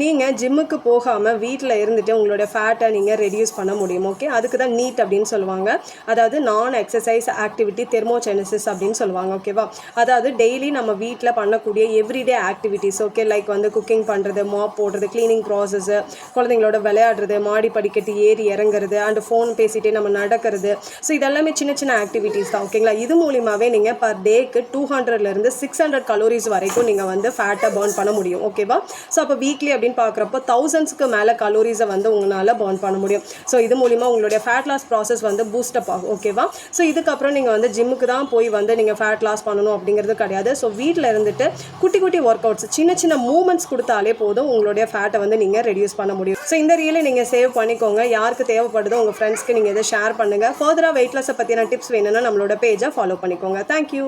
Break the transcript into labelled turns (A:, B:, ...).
A: நீங்கள் ஜிம்முக்கு போகாமல் வீட்டில் இருந்துட்டு உங்களோட ஃபேட்டை நீங்கள் ரெடியூஸ் பண்ண முடியும். ஓகே, அதுக்கு தான் நீட் அப்படின்னு சொல்லுவாங்க. அதாவது நான் எக்ஸசைஸ் ஆக்டிவிட்டி தெர்மோஜெனசிஸ் அப்படின்னு சொல்லுவாங்க. ஓகேவா, அதாவது டெய்லி நம்ம வீட்டில் பண்ணக்கூடிய எவ்ரிடே ஆக்டிவிட்டீஸ். ஓகே, லைக் வந்து குக்கிங் பண்ணுறது, மாப் போடுறது, க்ளீனிங் ப்ராசஸ்ஸு, குழந்தைங்களோட விளையாடுறது, மாடி படிக்கட்டு ஏறி இறங்குறது, அண்ட் ஃபோன் பேசிகிட்டே நம்ம நடக்கிறது. ஸோ இதெல்லாமே சின்ன சின்ன ஆக்டிவிட்டீஸ் தான். ஓகேங்களா, இது மூலியமாகவே நீங்கள் பர் டேக்கு 200லேருந்து 600 கலோரிஸ் வரைக்கும் நீங்கள் வந்து ஃபேட்டை பர்ன் பண்ண முடியும். ஓகேவா, ஸோ அப்போ வீக்லி அப்படின்னு பார்க்குறப்போ 1000க்கு மேலே கலோரிஸை வந்து உங்களால் பர்ன் பண்ண முடியும். ஸோ இது மூலிமா உங்களுடைய ஃபேட் லாஸ் ப்ராசஸ் வந்து பூஸ்டப் ஆகும். ஓகேவா, ஸோ இதுக்கப்புறம் நீங்கள் வந்து ஜிம்முக்கு தான் போய் வந்து நீங்கள் ஃபேட் லாஸ் பண்ணணும் அப்படிங்கிறது கிடையாது. ஸோ வீட்டில் இருந்துட்டு குட்டி குட்டி ஒர்க் அவுட்ஸ், சின்ன சின்ன மூவ்மெண்ட்ஸ் கொடுத்தாலே போதும் உங்களுடைய ஃபேட்டை வந்து நீங்கள் ரெடியூஸ் பண்ண முடியும். ஸோ இந்த ரீலை நீங்கள் சேவ் பண்ணிக்கோங்க. யாருக்கு தேவைப்படுதோ உங்கள் ஃப்ரெண்ட்ஸ்க்கு நீங்கள் இதை ஷேர் பண்ணுங்கள். ஃபர்தராக வெயிட் லாஸை பற்றின டிப்ஸ் வேணும்னா நம்மளோட பேஜை ஃபாலோ பண்ணிக்கோங்க. தேங்க்யூ.